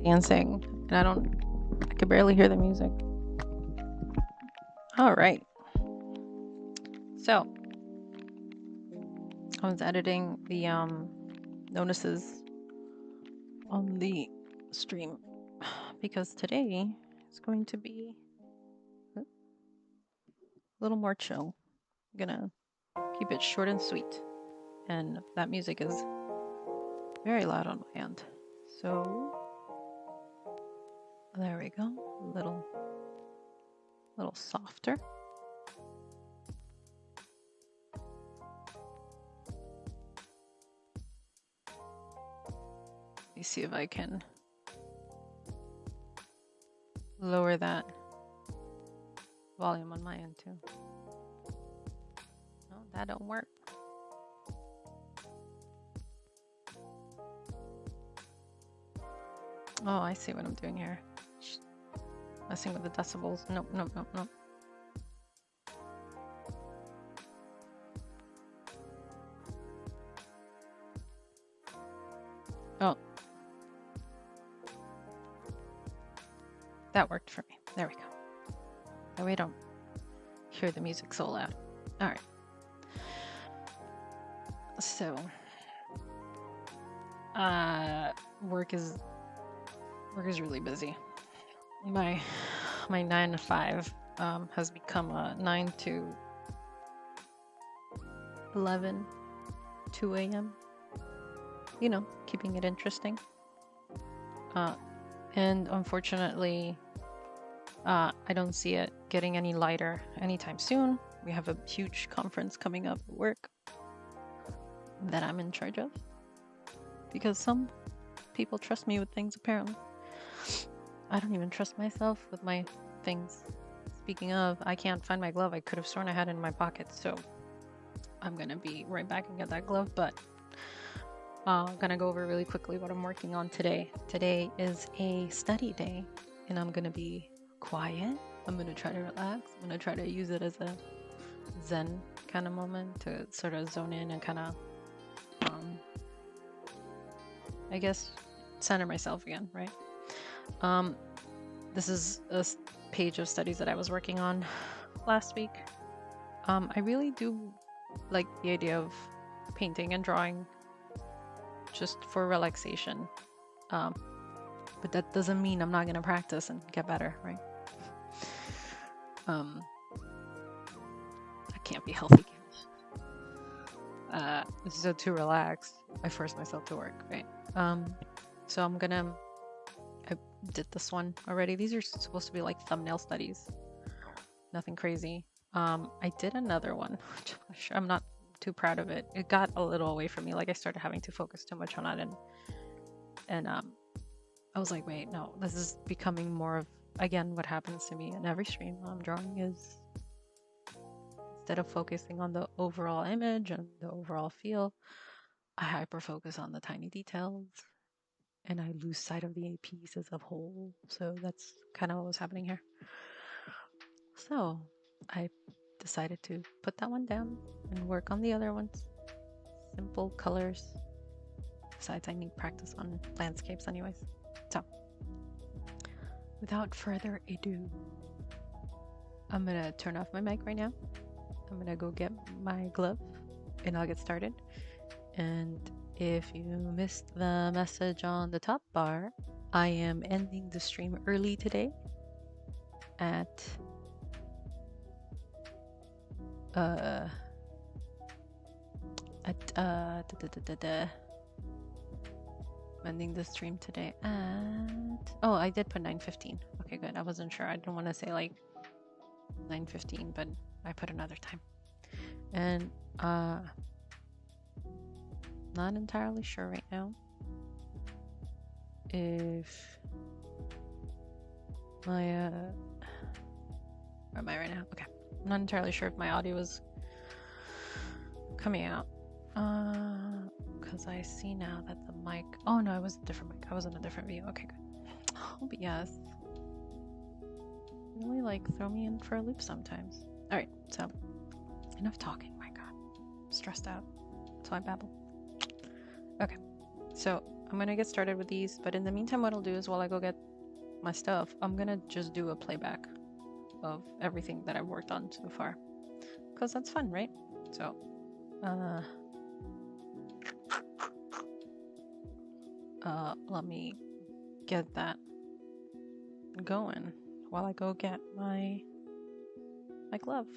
Dancing, and I could barely hear the music. All right. So I was editing the notices on the stream because today is going to be a little more chill. I'm gonna keep it short and sweet, and that music is very loud on my end. So there we go. A little little softer. Let me see if I can lower that volume on my end too. No, that don't work. Oh, I see what I'm doing here. Messing with the decibels. Nope, nope, nope, nope. Oh. That worked for me. There we go. That way I don't hear the music so loud. All right. So, work is really busy. My 9 to 5 has become a 9 to 11, 2 a.m. You know, keeping it interesting. And unfortunately, I don't see it getting any lighter anytime soon. We have a huge conference coming up at work that I'm in charge of because some people trust me with things, apparently. I don't even trust myself with my things. Speaking of, I can't find my glove. I could have sworn I had it in my pocket, so I'm gonna be right back and get that glove, but I'm gonna go over really quickly what I'm working on today. Today is a study day, and I'm gonna be quiet. I'm gonna try to relax. I'm gonna try to use it as a zen kind of moment to sort of zone in and kind of, I guess, center myself again, right? This is a page of studies that I was working on last week. I really do like the idea of painting and drawing just for relaxation. But that doesn't mean I'm not going to practice and get better, right? I can't be healthy. So to relax, I force myself to work, right? So I did this one already. These are supposed to be like thumbnail studies. Nothing crazy. I did another one, which I'm not too proud of it. It got a little away from me. Like I started having to focus too much on it, and I was like, wait, no, this is becoming more of, again, what happens to me in every stream I'm drawing is instead of focusing on the overall image and the overall feel, I hyper focus on the tiny details and I lose sight of the piece as a whole. So that's kind of what was happening here. So I decided to put that one down and work on the other ones. Simple colors. Besides, I need practice on landscapes anyways. So without further ado, I'm gonna turn off my mic right now. I'm gonna go get my glove and I'll get started. And if you missed the message on the top bar, I am ending the stream early today at ending the stream today at, oh, I did put 9:15. Okay, good. I wasn't sure. I didn't want to say like 9:15, but I put another time. And not entirely sure right now if my where am I right now? Okay, I'm not entirely sure if my audio is coming out because I see now that the mic, oh no, it was a different mic. I was in a different view. Okay, good. Oh, but yes, really like throw me in for a loop sometimes. All right, so enough talking. My God, I'm stressed out, so I babble. Okay, so I'm gonna get started with these, but in the meantime, what I'll do is while I go get my stuff, I'm gonna just do a playback of everything that I've worked on so far, because that's fun, right? So, let me get that going while I go get my glove.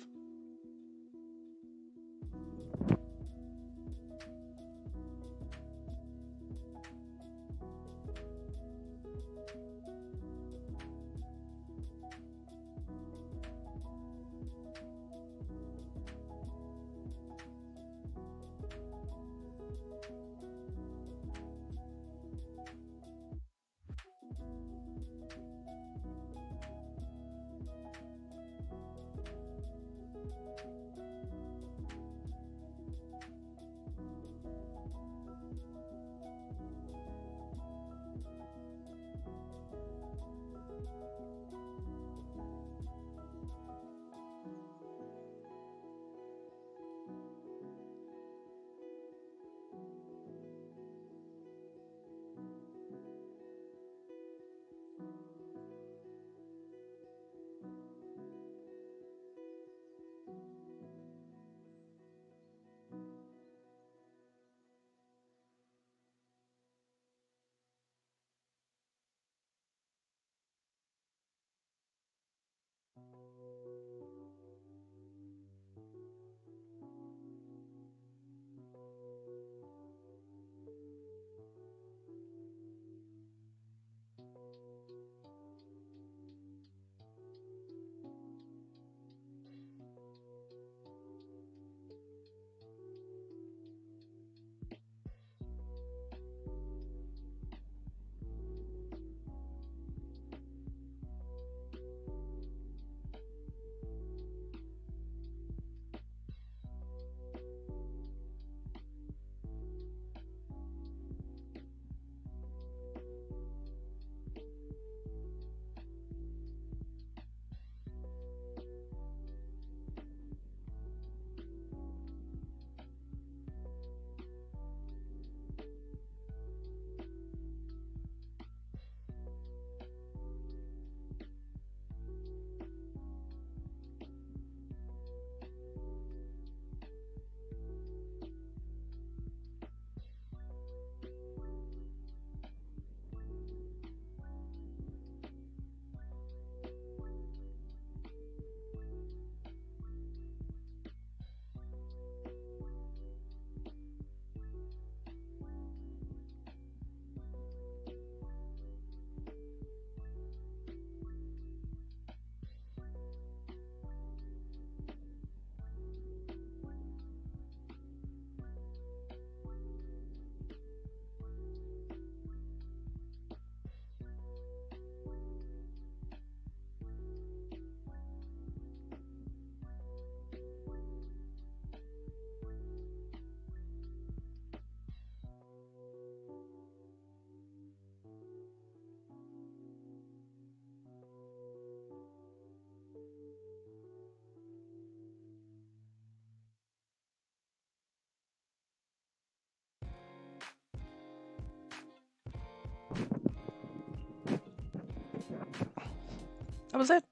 that was it.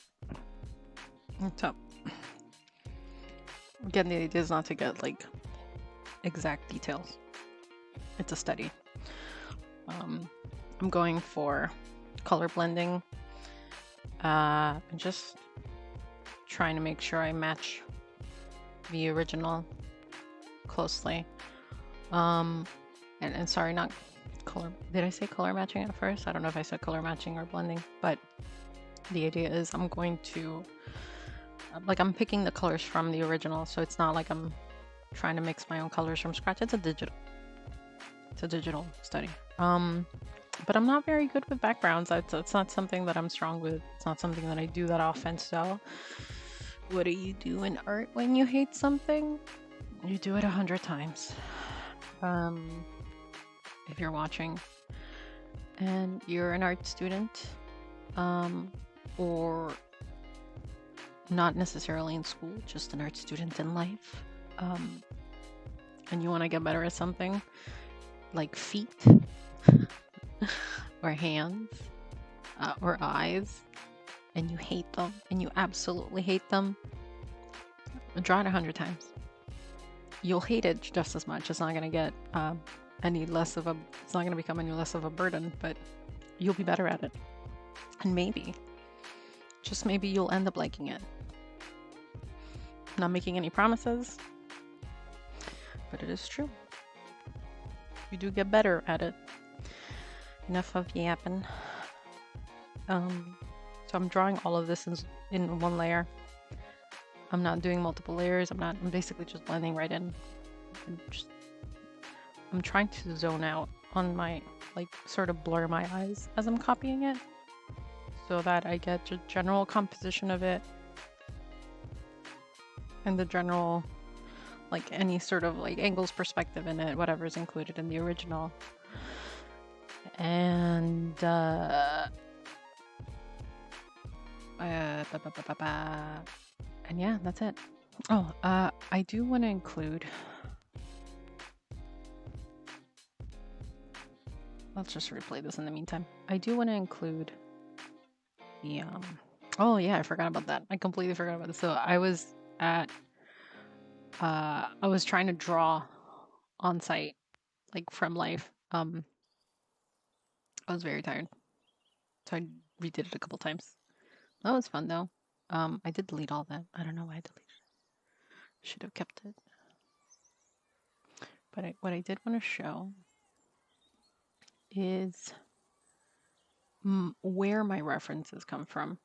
So, again, the idea is not to get like exact details. It's a study. I'm going for color blending. I'm just trying to make sure I match the original closely. And sorry, not color. Did I say color matching at first? I don't know if I said color matching or blending, but the idea is I'm going to, like, I'm picking the colors from the original, so it's not like I'm trying to mix my own colors from scratch. It's a digital study. But I'm not very good with backgrounds. It's not something that I'm strong with. It's not something that I do that often. So what do you do in art when you hate something? You do it 100 times. If you're watching and you're an art student, or not necessarily in school, just an art student in life, and you want to get better at something like feet or hands or eyes, and you hate them, and you absolutely hate them, draw it 100 times. You'll hate it just as much. It's not going to get it's not going to become any less of a burden, but you'll be better at it. And maybe, just maybe, you'll end up liking it. Not making any promises, but it is true. You do get better at it. Enough of yapping. So I'm drawing all of this in one layer. I'm not doing multiple layers. I'm basically just blending right in. I'm trying to zone out on my, like, sort of blur my eyes as I'm copying it, so that I get the general composition of it and the general, like, any sort of like angles, perspective in it, whatever is included in the original. And yeah, that's it. Oh, I do want to include, let's just replay this in the meantime. I do want to include the oh yeah, I forgot about that. I completely forgot about this. So I was trying to draw on site, like from life. I was very tired, so I redid it a couple times. That was fun though. I did delete all that. I don't know why I deleted it. Should have kept it. But what I did want to show is where my references come from,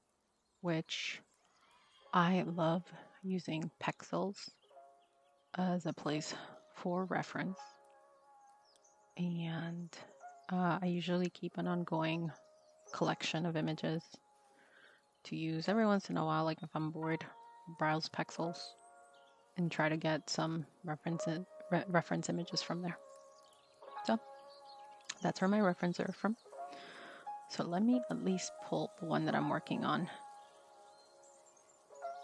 which I love using pixels as a place for reference. And I usually keep an ongoing collection of images to use every once in a while. Like if I'm bored, browse pixels and try to get some reference images from there. So that's where my references are from. So let me at least pull the one that I'm working on,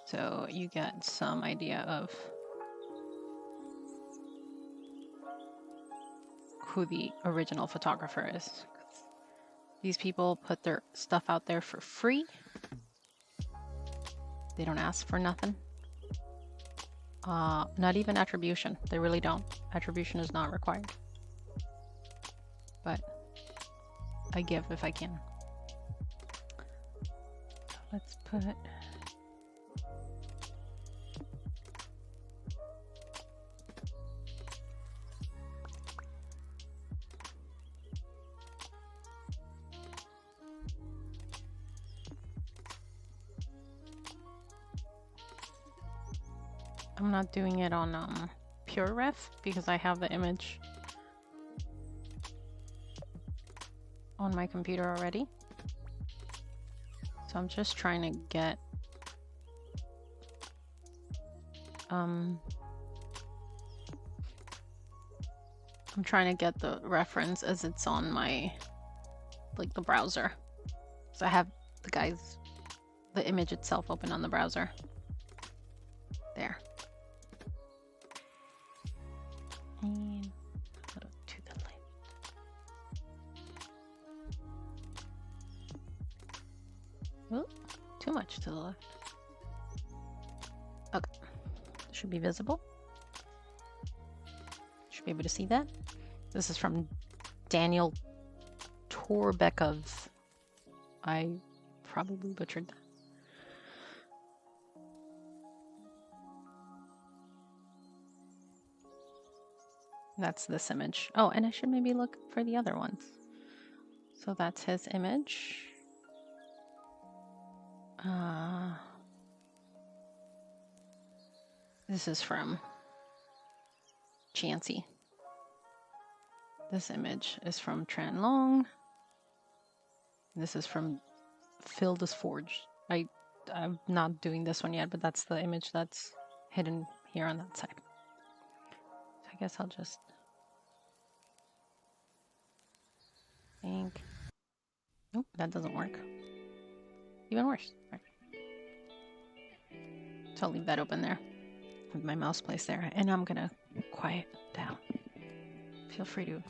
so you get some idea of who the original photographer is. These people put their stuff out there for free. They don't ask for nothing. Not even attribution. They really don't. Attribution is not required. But I give if I can. Let's put... I'm not doing it on pure ref because I have the image on my computer already. So I'm just trying to get I'm trying to get the reference as it's on my, like, the browser. So I have the image itself open on the browser. There. And to the left. Oh, too much to the left. Okay. Should be visible. Should be able to see that. This is from Daniel Torbekov. I probably butchered that. That's this image. Oh, and I should maybe look for the other ones. So that's his image. This is from Chancy. This image is from Tran Long. This is from Phil Forge. I'm not doing this one yet, but that's the image that's hidden here on that side. So I guess I'll just think. Nope, that doesn't work. Even worse. Right. So I'll leave that open there with my mouse placed there, and I'm gonna quiet down. Feel free to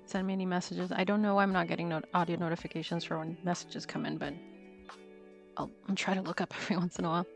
send me any messages. I don't know why I'm not getting audio notifications for when messages come in, but I'll try to look up every once in a while.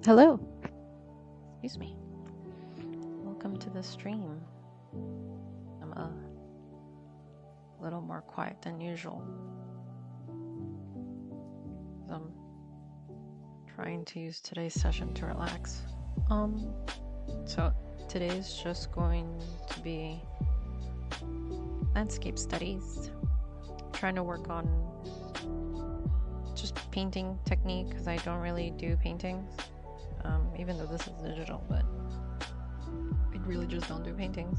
Hello. Excuse me. Welcome to the stream. I'm a little more quiet than usual. I'm trying to use today's session to relax. So today's just going to be landscape studies. Trying to work on just painting technique because I don't really do paintings. Even though this is digital, but I really just don't do paintings.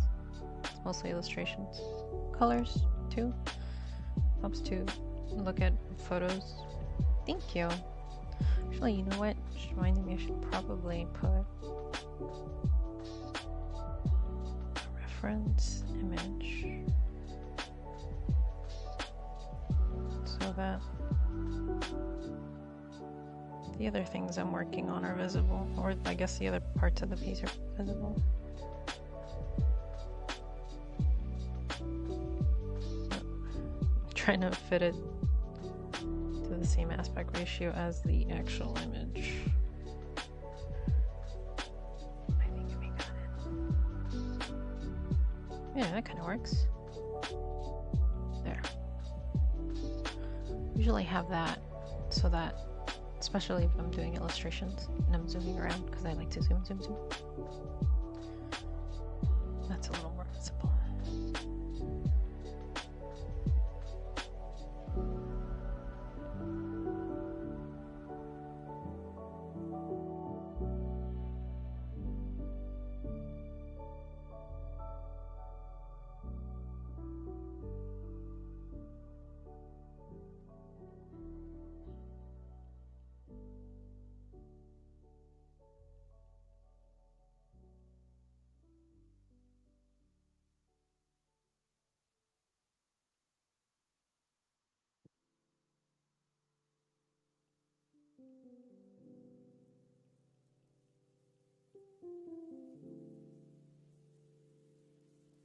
It's mostly illustrations. Colors, too. Helps to look at photos. Thank you. Actually, you know what? Just reminded me I should probably put a reference image so that the other things I'm working on are visible, or I guess the other parts of the piece are visible. I'm trying to fit it to the same aspect ratio as the actual image. I think we got it. Yeah, that kind of works. There. Usually have that so that, especially if I'm doing illustrations and I'm zooming around, because I like to zoom. That's a little more visible.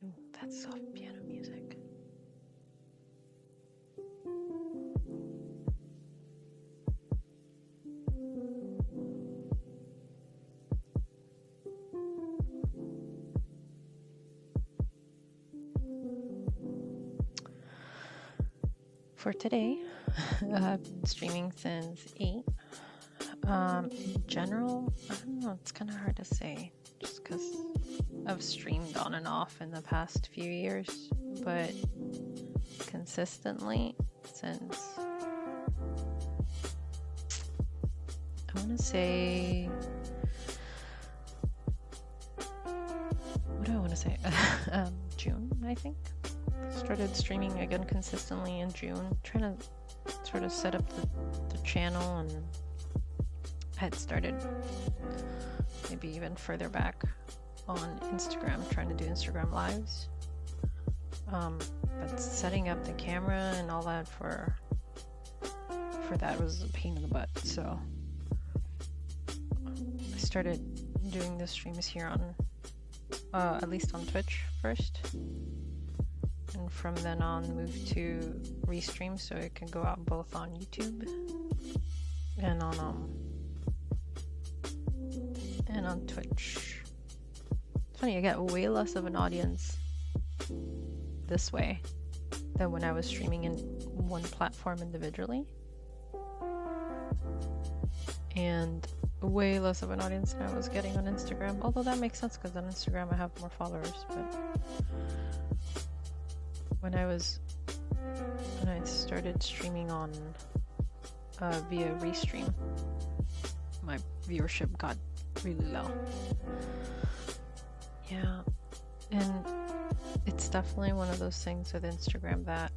Ooh, that's soft piano music. For today, I've been streaming since 8. In general, I don't know, it's kind of hard to say just because I've streamed on and off in the past few years, but consistently since, I want to say, what do I want to say? June, I think. Started streaming again consistently in June, trying to sort of set up the channel, and had started maybe even further back on Instagram, trying to do Instagram lives. But setting up the camera and all that for that was a pain in the butt. So I started doing the streams here on, at least on Twitch first. And from then on moved to restream so it can go out both on YouTube and on Twitch. It's funny, I got way less of an audience this way than when I was streaming in one platform individually. And way less of an audience than I was getting on Instagram. Although that makes sense because on Instagram I have more followers, but when I started streaming on via Restream, my viewership got really low. Yeah, and it's definitely one of those things with Instagram that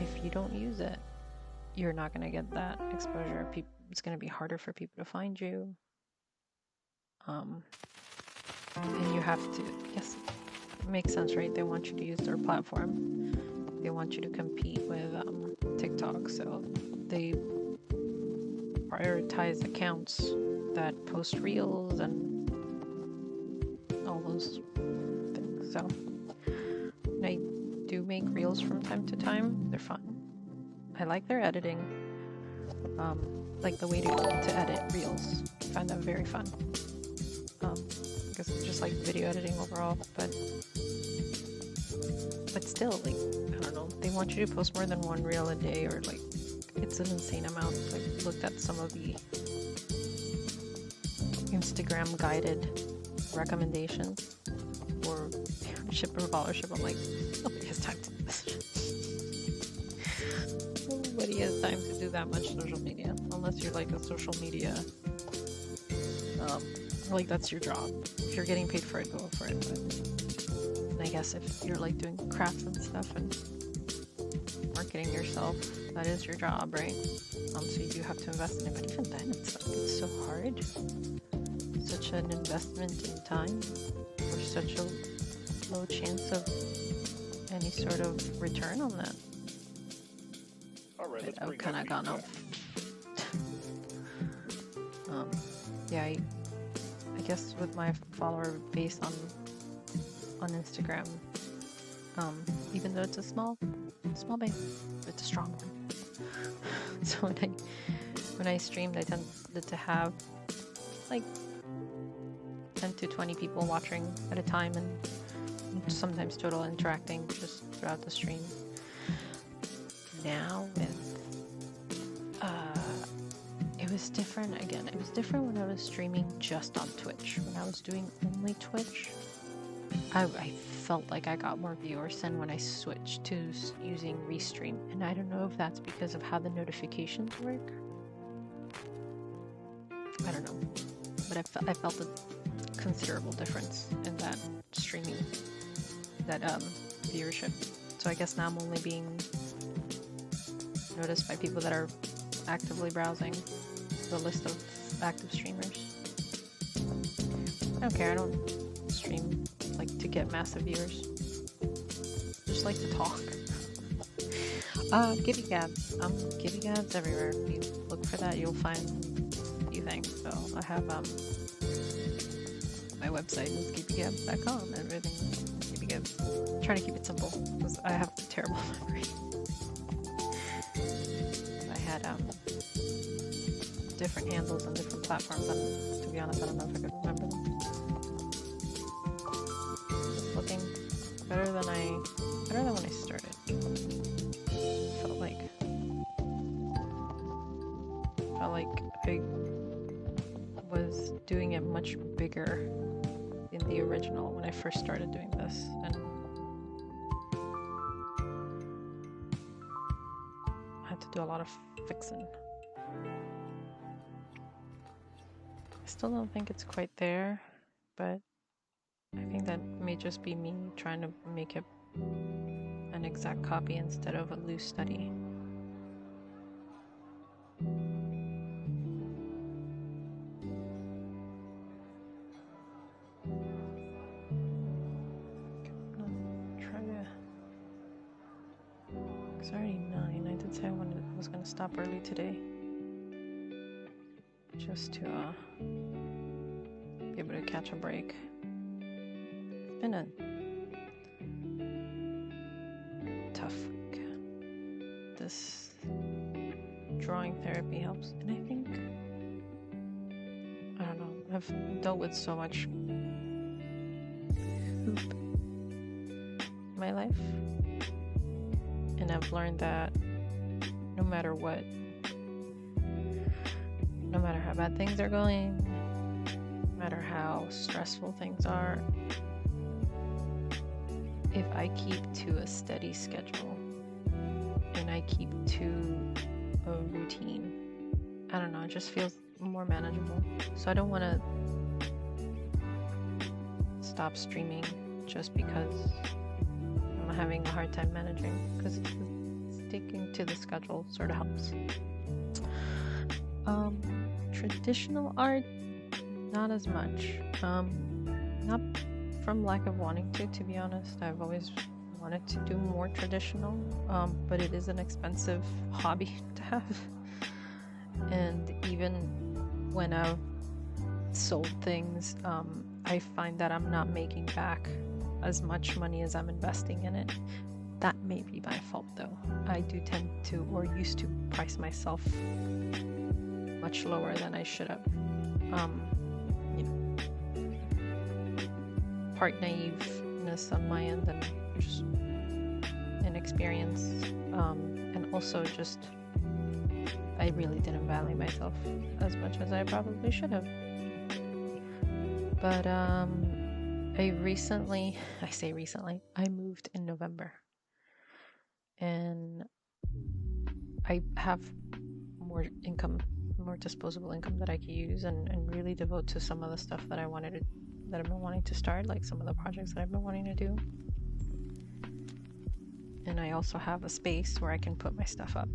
if you don't use it, you're not going to get that exposure. It's going to be harder for people to find you. And you have to, yes, it makes sense, right? They want you to use their platform. They want you to compete with TikTok, so they prioritize accounts that post reels and all those things. So I do make reels from time to time. They're fun. I like their editing, like the way to edit reels. find that very fun. Because it's just like video editing overall, but still, like, I don't know, they want you to post more than one reel a day, or like, it's an insane amount. Like, looked at some of the Instagram guided recommendations for viewership or followership. I'm like, nobody has time to do this. Nobody has time to do that much social media, unless you're like a social media, like that's your job. If you're getting paid for it, go for it. But I guess if you're like doing crafts and stuff and marketing yourself, that is your job, right? So you do have to invest in it. But even then, it's so hard. Such an investment in time for such a low chance of any sort of return on that. All right, let's I've kind of gone off. Yeah, I guess with my follower base on Instagram, even though it's a small base, it's a strong one. So when I streamed, I tended to have like 10 to 20 people watching at a time, and sometimes total interacting just throughout the stream. Now with it was different again. It was different when I was streaming just on Twitch. When I was doing only Twitch, I felt like I got more viewers than when I switched to using Restream. And I don't know if that's because of how the notifications work. I don't know. But I felt a considerable difference in that streaming, that viewership. So I guess now I'm only being noticed by people that are actively browsing the list of active streamers. I don't care, I don't stream like to get massive viewers. Just like to talk. Gibby Gabs. Gibby Gabs everywhere. If you look for that, you'll find a few things. So I have my website is gibbygabs.com and everything. Gibby Gabs. I'm trying to keep it simple because I have terrible memory. I had different handles on different platforms, and to be honest, I don't know if I could remember them. It's looking better than when I started. Felt like I was doing it much bigger in the original when I first started doing this, and I had to do a lot of fixing. I still don't think it's quite there, but I think that may just be me trying to make it an exact copy instead of a loose study. It's already 9. I did say I was going to stop early today, just to be able to catch a break. It's been a tough week. This drawing therapy helps, and I think, I don't know, I've dealt with so much poop in my life, and I've learned that no matter what, no matter how bad things are going, no matter how stressful things are, if I keep to a steady schedule and I keep to a routine, I don't know, it just feels more manageable. So I don't want to stop streaming just because I'm having a hard time managing, because sticking to the schedule sort of helps. Traditional art, not as much. Not from lack of wanting to be honest. I've always wanted to do more traditional, but it is an expensive hobby to have. And even when I've sold things, I find that I'm not making back as much money as I'm investing in it. That may be my fault though. I do tend to, or used to, price myself much lower than I should have. you know, part naiveness on my end and just inexperience, and also just I really didn't value myself as much as I probably should have. But I moved in November, and I have more income, more disposable income that I could use and really devote to some of the stuff that I've been wanting to start, like some of the projects that I've been wanting to do. And I also have a space where I can put my stuff up,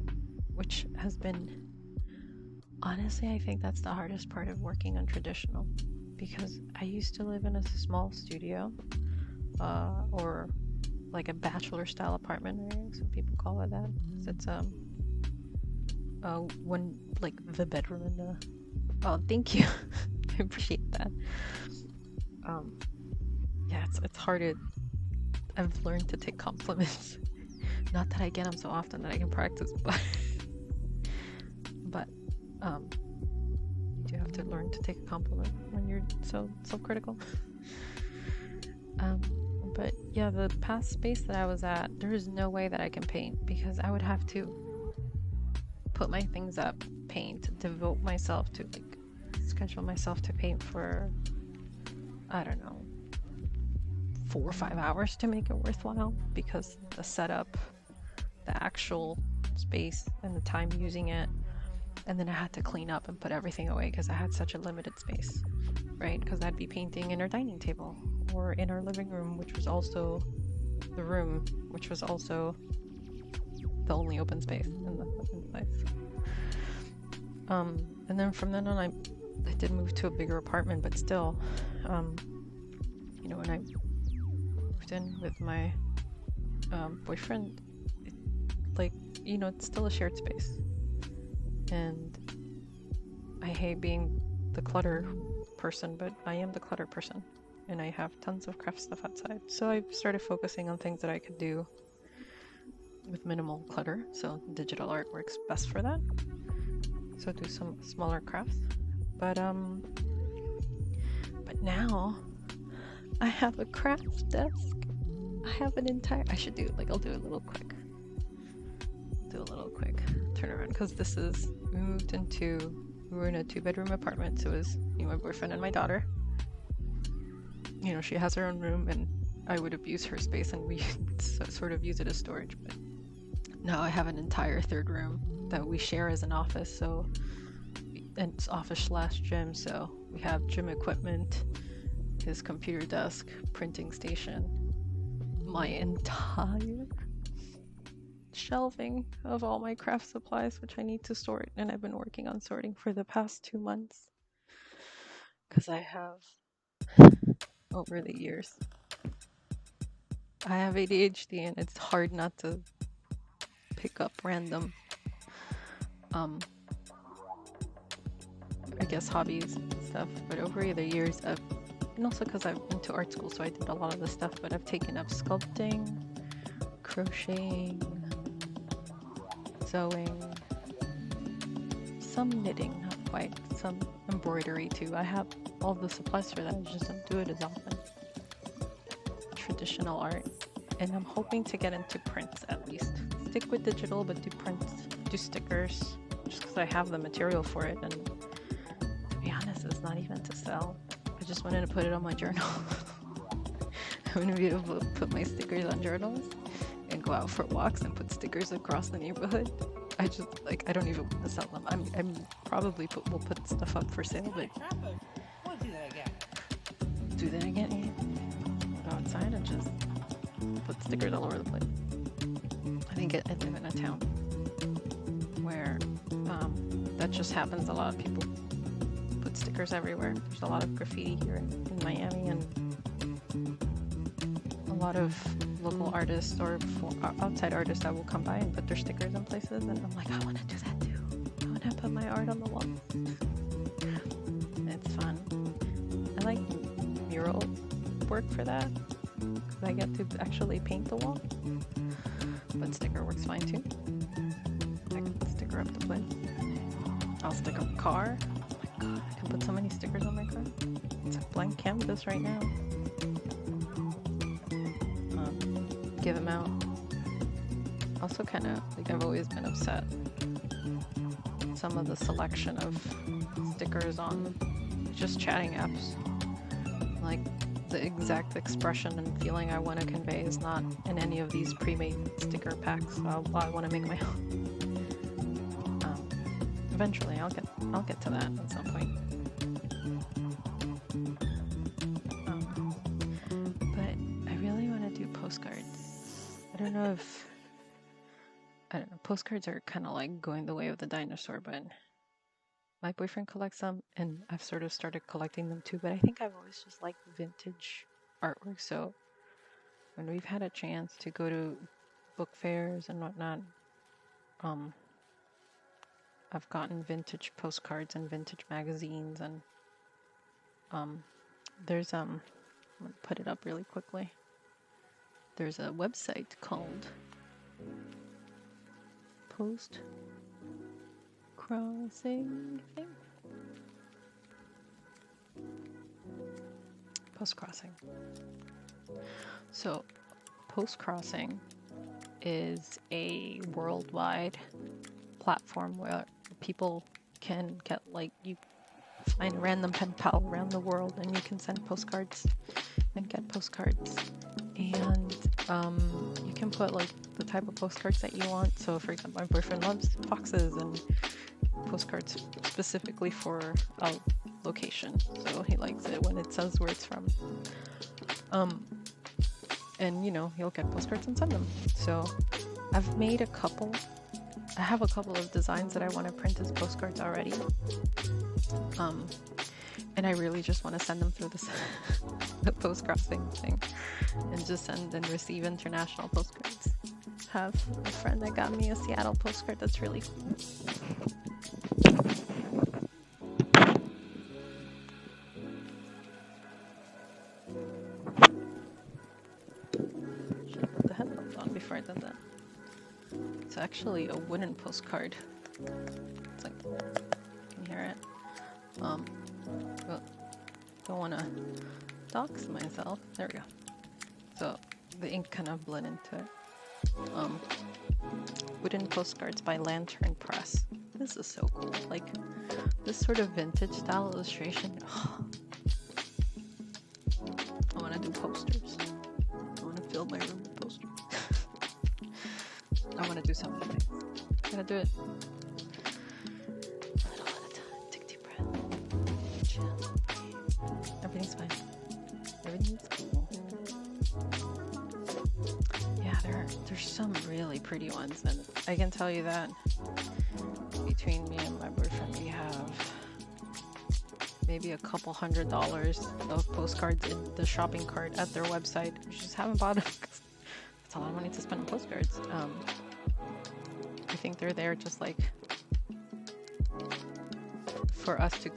which has been, honestly, I think that's the hardest part of working on traditional, because I used to live in a small studio, or like a bachelor style apartment, right? Some people call it that. It's one, like the bedroom in the, oh, thank you. I appreciate that. Yeah, it's hard I've learned to take compliments. Not that I get them so often that I can practice, but you do have to learn to take a compliment when you're so self-critical. But yeah, the past space that I was at, there is no way that I can paint, because I would have to put my things up, paint, devote myself to, like, schedule myself to paint for, I don't know, 4 or 5 hours to make it worthwhile, because the setup, the actual space, and the time using it, and then I had to clean up and put everything away because I had such a limited space, right? Because I'd be painting in our dining table or in our living room, which was also the room, which was also the only open space in the place. And then from then on, I did move to a bigger apartment, but still, you know, when I moved in with my boyfriend, it's still a shared space. And I hate being the clutter person, but I am the clutter person, and I have tons of craft stuff outside. So I started focusing on things that I could do with minimal clutter. So digital art works best for that. So do some smaller crafts. But now I have a craft desk. I have an entire, I should do, like, I'll do a little quick turnaround, because we were in a 2-bedroom apartment, so it was me, my boyfriend, and my daughter. You know, she has her own room, and I would abuse her space, and we sort of use it as storage. But now I have an entire 3rd room that we share as an office, and it's office/gym, so we have gym equipment, his computer desk, printing station, my entire shelving of all my craft supplies, which I need to sort, and I've been working on sorting for the past 2 months, because I have, over the years, I have ADHD, and it's hard not to pick up random I guess hobbies and stuff. But over the years, and also because I went to art school, so I did a lot of this stuff, but I've taken up sculpting, crocheting, sewing, some knitting, not quite, some embroidery too. I have all the supplies for that, I just don't do it as often. Traditional art, and I'm hoping to get into prints at least. Stick with digital, but do prints, do stickers, just because I have the material for it, and to be honest, it's not even to sell. I just wanted to put it on my journal. I want to be able to put my stickers on journals and go out for walks and put stickers across the neighborhood. I just, like, I don't even want to sell them. I'm probably will put stuff up for sale, but do that again. Yeah. Go outside and just put stickers all over the place. I think I live in a town where that just happens a lot. People put stickers everywhere. There's a lot of graffiti here in Miami, and a lot of local artists or outside artists that will come by and put their stickers in places, and I'm like, I want to do that too. I want to put my art on the wall. It's fun. I like mural work for that, because I get to actually paint the wall. But sticker works fine too. I can sticker up the place. I'll stick up a car. Oh my God, I can put so many stickers on my card. It's a blank canvas right now. Give them out. Also kind of, like, I've always been upset. Some of the selection of stickers on just chatting apps. Like, the exact expression and feeling I want to convey is not in any of these pre-made sticker packs. So I want to make my own. Eventually, I'll get to that at some point. But I really want to do postcards. I don't know. Postcards are kind of like going the way of the dinosaur, but my boyfriend collects them, and I've sort of started collecting them too. But I think I've always just liked vintage artwork. So when we've had a chance to go to book fairs and whatnot, I've gotten vintage postcards and vintage magazines, and there's I'm gonna put it up really quickly. There's a website called Post Crossing, I think. Post Crossing. So Post Crossing is a worldwide platform where people can get, like, you find a random pen pal around the world and you can send postcards and get postcards, and you can put like the type of postcards that you want. So for example, my boyfriend loves foxes and postcards specifically for a location, so he likes it when it says where it's from. And you know, he'll get postcards and send them. So I've made a couple. I have a couple of designs that I want to print as postcards already. And I really just want to send them through this the Post Crossing thing and just send and receive international postcards. Have a friend that got me a Seattle postcard that's really cool. Should have put the headphones on before I did that. It's actually a wooden postcard. It's like, you can hear it. But don't want to dox myself. There we go. So the ink kind of bled into it. Wooden postcards by Lantern Press. This is so cool. Like, this sort of vintage style illustration. I want to do posters. I want to fill my room with posters. I want to do something nice. Gotta do it. A little at a time. Take a deep breath. Chill. Everything's fine. Everything's cool. Yeah, there's some really pretty ones, and I can tell you that between me and my boyfriend, we have maybe a couple $100 of postcards in the shopping cart at their website. We just haven't bought them because that's a lot of money to spend on postcards. I think they're there just like for us to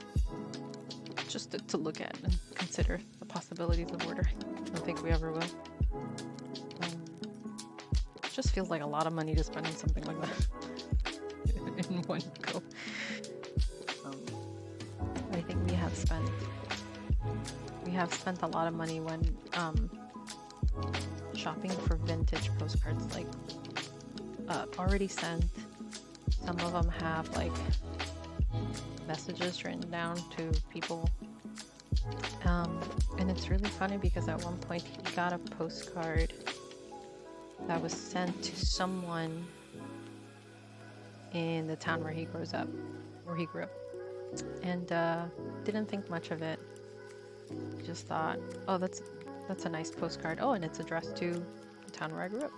just to look at and consider the possibilities of ordering. I don't think we ever will. It just feels like a lot of money to spend on something like that in one go. I think we have spent a lot of money when shopping for vintage postcards, like already sent. Some of them have like messages written down to people, and it's really funny because at one point he got a postcard that was sent to someone in the town where he grew up, and didn't think much of it. Just thought, oh, that's a nice postcard. Oh, and it's addressed to the town where I grew up.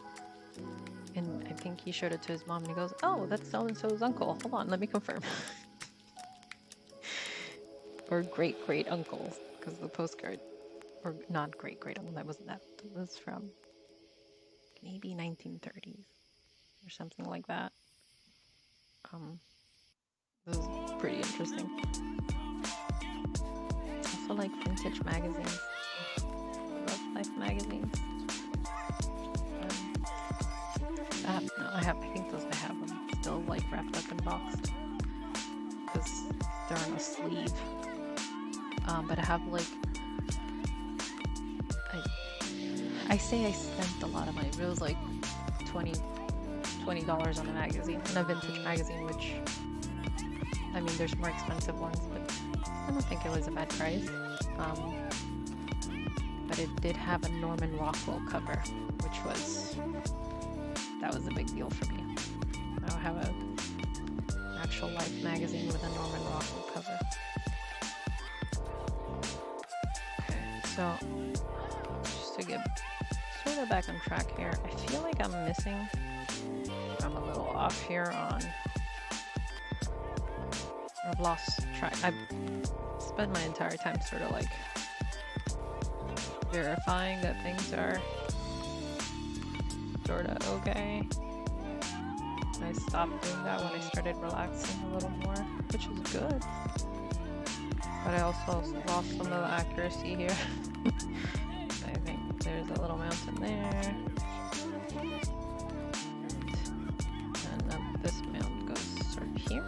And I think he showed it to his mom, and he goes, oh, that's so-and-so's uncle. Hold on, let me confirm. Or great uncle, because the postcard, or not great uncle, that was from maybe 1930s or something like that. This was pretty interesting. Also like vintage magazines. I love Life magazines. I think I have them still like wrapped up and boxed. Because they're on a sleeve. But I have like, I say I spent a lot of money, but it was like $20 on a magazine, on a vintage magazine, which, I mean, there's more expensive ones, but I don't think it was a bad price. But it did have a Norman Rockwell cover, which was, that was a big deal for me. Now I have an actual life magazine with a Norman Rockwell cover. Okay, so just to get sort of back on track here, I feel like I'm a little off here on, I've lost track. I've spent my entire time sort of like verifying that things are sort of okay. I stopped doing that when I started relaxing a little more, which is good. But I also lost some of the accuracy here. I think there's a little mountain there. And then this mound goes sort of here.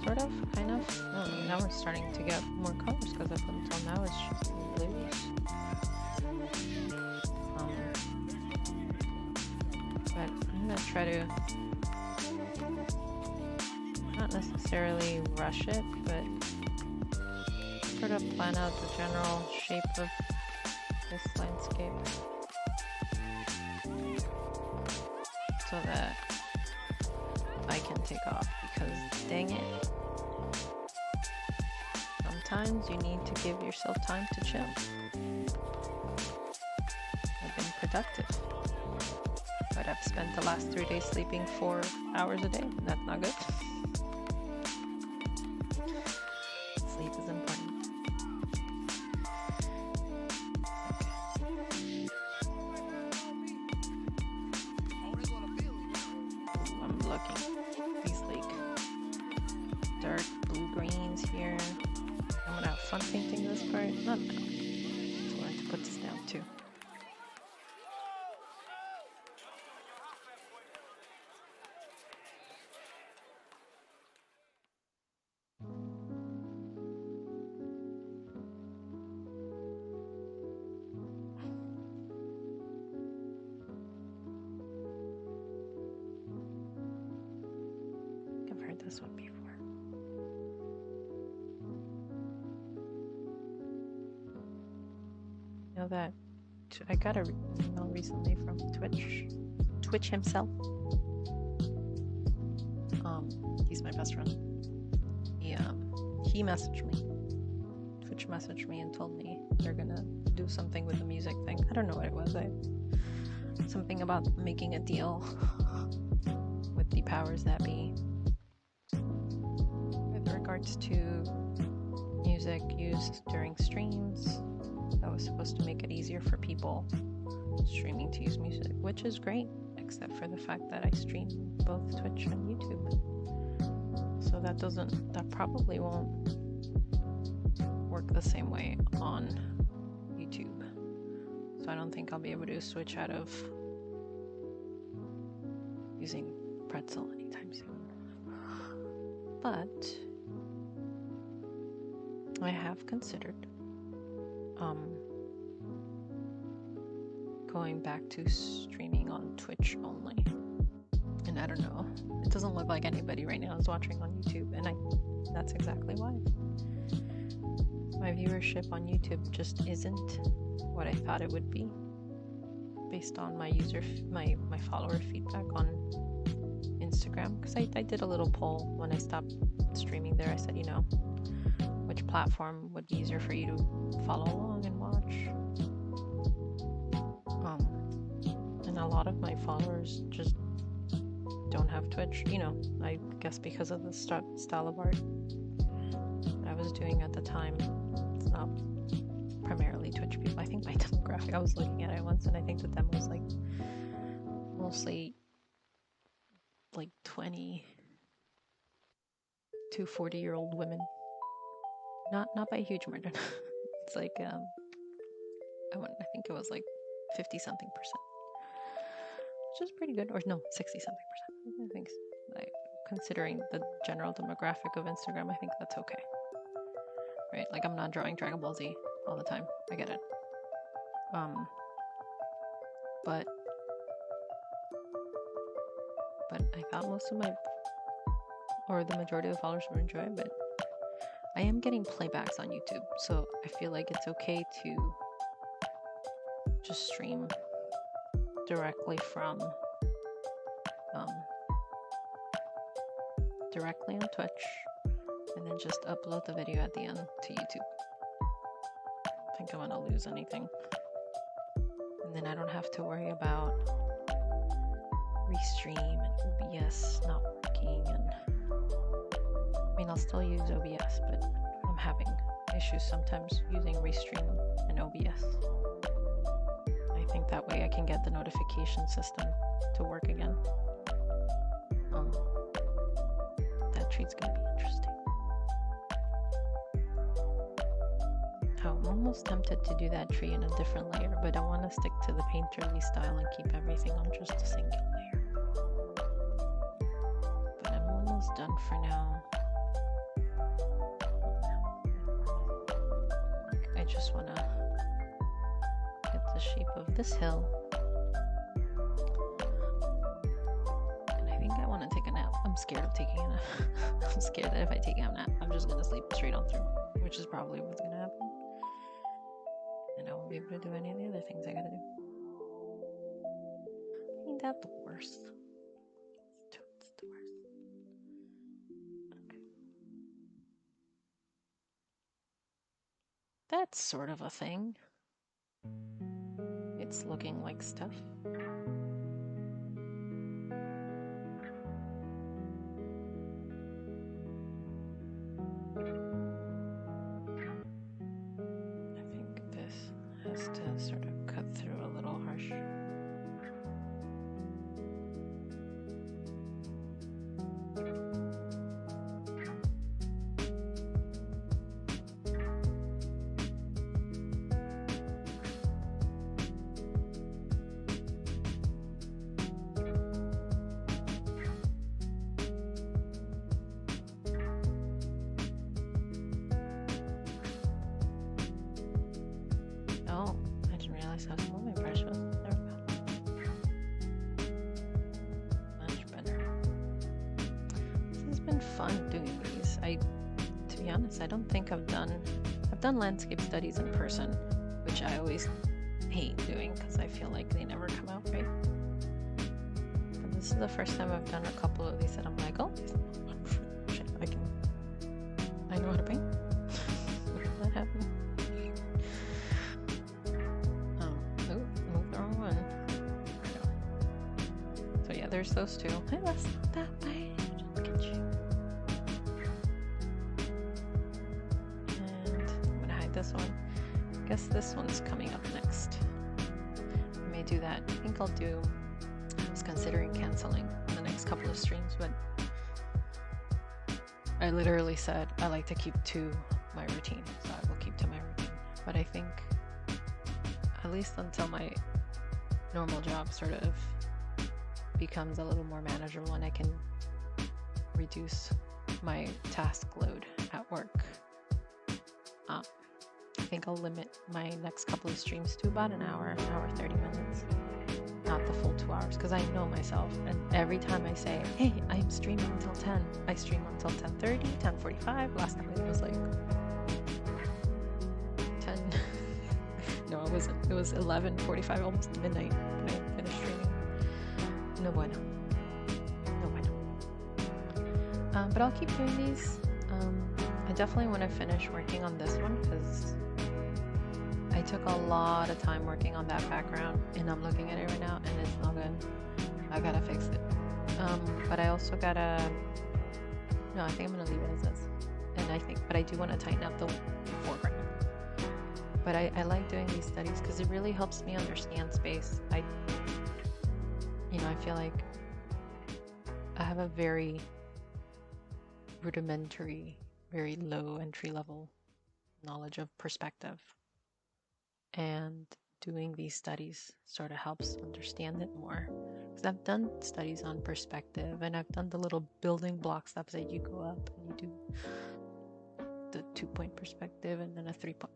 Sort of, kind of. Oh, now we're starting to get more colors because up until now it's just blues. But I'm gonna try to not necessarily rush it, but sort of plan out the general shape of this landscape so that I can take off, because dang it, sometimes you need to give yourself time to chill. I've been productive, but I've spent the last 3 days sleeping 4 hours a day, and that's not good. Sleep is important. I'm looking. These like dark blue greens here. I'm gonna have fun painting this part. Not now. So I have to put this down too. I've heard this one before. You know that I got a email recently from Twitch himself. He's my best friend. He messaged me. Twitch messaged me and told me they're gonna do something with the music thing. I don't know what it was. Something about making a deal with the powers that be with regards to music used during streams. That was supposed to make it easier for people streaming to use music, which is great, except for the fact that I stream both Twitch and YouTube. So that probably won't work the same way on YouTube. So I don't think I'll be able to switch out of using Pretzel anytime soon. But I have considered going back to streaming on Twitch only. And I don't know, it doesn't look like anybody right now is watching on YouTube, and that's exactly why. My viewership on YouTube just isn't what I thought it would be based on my follower feedback on Instagram, because I did a little poll when I stopped streaming there. I said, which platform would be easier for you to follow along and watch? And a lot of my followers just don't have Twitch, I guess because of the style of art that I was doing at the time. It's not primarily Twitch people. I think my demographic, I was looking at it once, and I think the demo was like mostly like 20 to 40-year-old women. Not by a huge margin. It's like I think it was like 50 something %, which is pretty good. Or no, 60 something %. I think, like, considering the general demographic of Instagram, I think that's okay. Right? Like, I'm not drawing Dragon Ball Z all the time. I get it. But I thought most of my, or the majority of the followers would enjoy it, but I am getting playbacks on YouTube, so I feel like it's okay to just stream directly from, directly on Twitch, and then just upload the video at the end to YouTube. I don't think I'm gonna lose anything. And then I don't have to worry about Restream and OBS not working, and I mean, I'll still use OBS, but I'm having issues sometimes using Restream and OBS. I think that way I can get the notification system to work again. That treat's gonna be interesting. I'm almost tempted to do that tree in a different layer, but I want to stick to the painterly style and keep everything on just a single layer. But I'm almost done for now. I just want to get the shape of this hill. And I think I want to take a nap. I'm scared of taking a nap. I'm scared that if I take a nap, I'm just going to sleep straight on through, which is probably what's going to happen. And I won't be able to do any of the other things I gotta do. Ain't that the worst? It's the worst. Okay. That's sort of a thing. It's looking like stuff. I think this has to sort of cut through a little harsh. Oh, I didn't realize how small my brush was. There we go. Much better. This has been fun doing these. To be honest, I don't think I've done landscape studies in person, which I always hate doing because I feel like they never come out right. But this is the first time I've done a couple of these that I'm like, oh, shit, I know how to paint. Look at that happen. Move the wrong one. So yeah, there's those two. Hey, that's not that bad. Look at you. And I'm gonna hide this one. I guess this one's coming up next. I may do that. I think I was considering canceling the next couple of streams, but I literally said I like to keep to my routine, so I will keep to my routine. But I think at least until my normal job sort of becomes a little more manageable and I can reduce my task load at work, I think I'll limit my next couple of streams to about an hour 30 minutes, not the full 2 hours, because I know myself, and every time I say, hey, I'm streaming until 10, I stream until 10:30, 10:45. Last night it was like 10 no, it wasn't, it was 11:45, almost midnight when I finished streaming. No bueno. But I'll keep doing these. I definitely want to finish working on this one because I took a lot of time working on that background, and I'm looking at it right now and it's not good. I gotta fix it. But I also gotta, no, I think I'm gonna leave it as is. But I do want to tighten up the foreground. But I like doing these studies because it really helps me understand space. I feel like I have a very rudimentary, very low entry level knowledge of perspective, and doing these studies sort of helps understand it more. Because I've done studies on perspective, and I've done the little building block steps that you go up and you do the 2-point perspective and then a 3-point.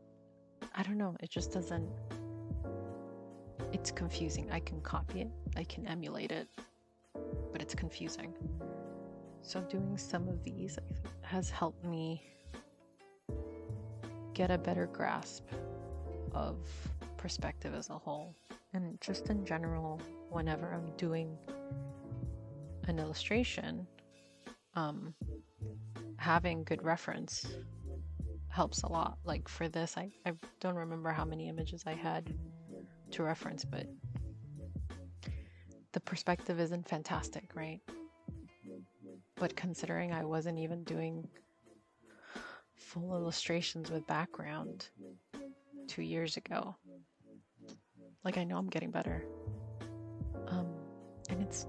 I don't know. It just doesn't. It's confusing. I can copy it, I can emulate it, but it's confusing. So doing some of these has helped me get a better grasp of perspective as a whole. And just in general, whenever I'm doing an illustration, having good reference helps a lot. Like for this, I don't remember how many images I had to reference, but the perspective isn't fantastic, right? But considering I wasn't even doing full illustrations with background 2 years ago, like I know I'm getting better. And it's,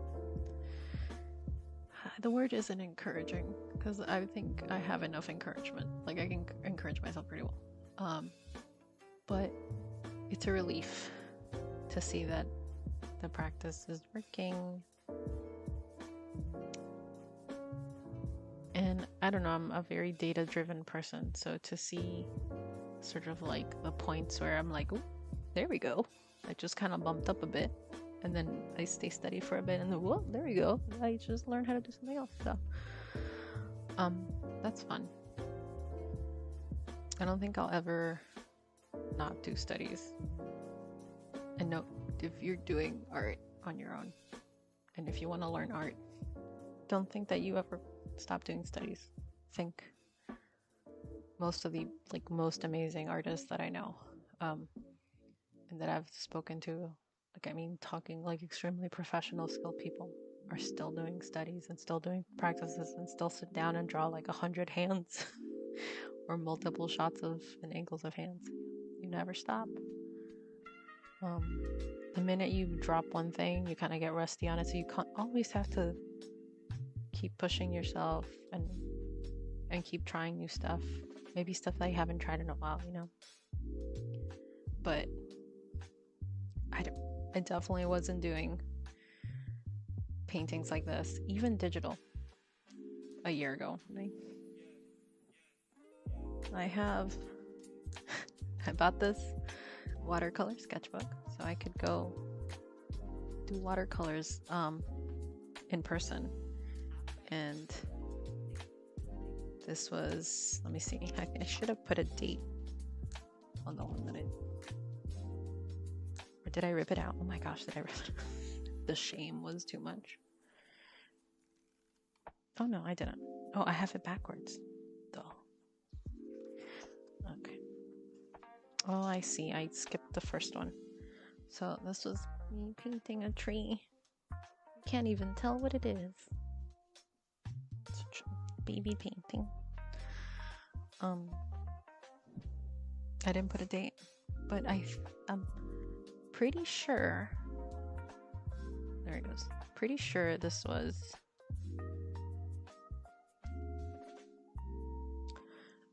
the word isn't encouraging, because I think I have enough encouragement. Like I can encourage myself pretty well. But it's a relief to see that the practice is working. And I don't know, I'm a very data-driven person, so to see sort of like the points where I'm like, oh, there we go. I just kind of bumped up a bit, and then I stay steady for a bit, and then, whoa, there we go. I just learned how to do something else. So, that's fun. I don't think I'll ever not do studies. And no, if you're doing art on your own, and if you want to learn art, don't think that you ever stop doing studies. Think most of the most amazing artists that I know, and that I've spoken to, talking like extremely professional, skilled people, are still doing studies and still doing practices and still sit down and draw like 100 hands or multiple shots of and angles of hands. You never stop. The minute you drop one thing, you kind of get rusty on it, so you always have to keep pushing yourself and keep trying new stuff. Maybe stuff that you haven't tried in a while, But I definitely wasn't doing paintings like this, even digital, a year ago. I bought this watercolor sketchbook so I could go do watercolors in person. And this was, let me see, I should have put a date on the one that or did I rip it out? Oh my gosh, did I rip it out? The shame was too much. Oh no, I didn't. Oh, I have it backwards. Duh. Okay. Oh, I see. I skipped the first one. So this was me painting a tree. Can't even tell what it is. It's a baby painting. I didn't put a date, but I'm pretty sure. There it goes. Pretty sure this was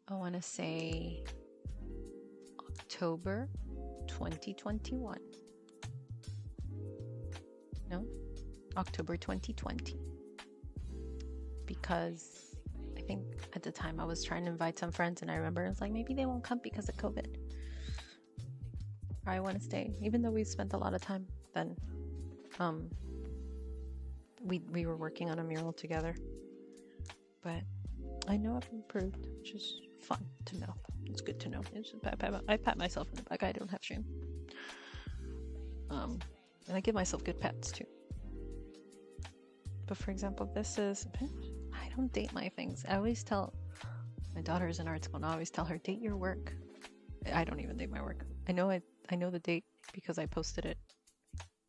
I want to say October 2021. No, October 2020. Because I think at the time I was trying to invite some friends, and I remember it was like, maybe they won't come because of COVID. I want to stay, even though we spent a lot of time then. We were working on a mural together, but I know I've improved, which is fun to know. It's good to know. I pat myself in the back. I don't have shame. And I give myself good pats too. But for example, this is, I don't date my things. I always tell, my daughter's in art school, and I always tell her, date your work. I don't even date my work. I know the date because I posted it,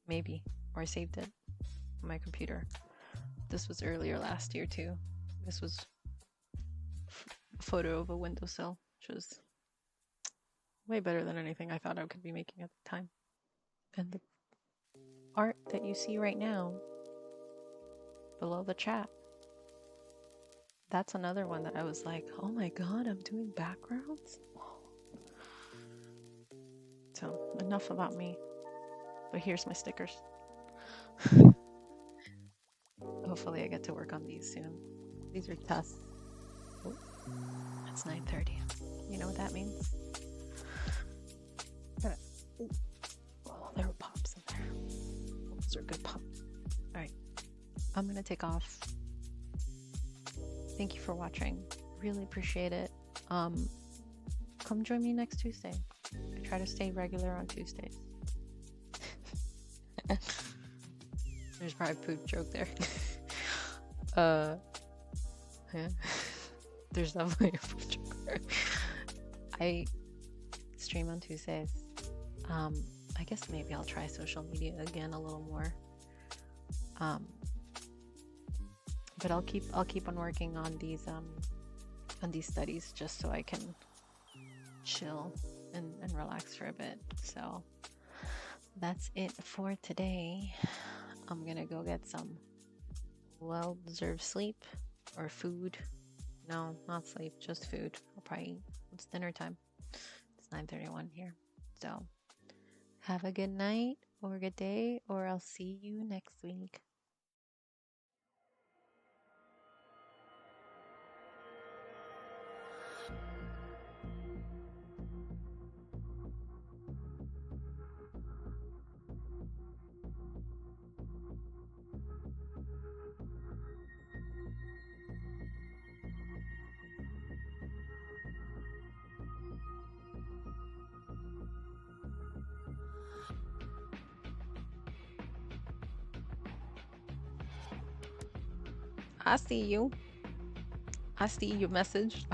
maybe, or I saved it on my computer. This was earlier last year too. This was a photo of a windowsill, which was way better than anything I thought I could be making at the time. And the art that you see right now below the chat, that's another one that I was like, oh my god, I'm doing backgrounds? So enough about me, but here's my stickers. hopefully I get to work on these soon. These are tests. Oh, it's 9:30. You know what that means? Oh, there were pops in there. Those are good pops. All right, I'm gonna take off. Thank you for watching. Really appreciate it. Come join me next Tuesday. I try to stay regular on Tuesdays. There's probably a poop joke there. Yeah. There's definitely a poop joke there. I stream on Tuesdays. I guess maybe I'll try social media again a little more. But I'll keep on working on these studies just so I can chill and relax for a bit. So that's it for today. I'm gonna go get some well-deserved sleep or food. No, not sleep, just food. I'll probably eat. It's dinner time. It's 9:31 here. So have a good night or a good day, or I'll see you next week. I see you. I see your message.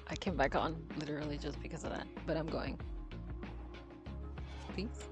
I came back on literally just because of that, but I'm going. Peace.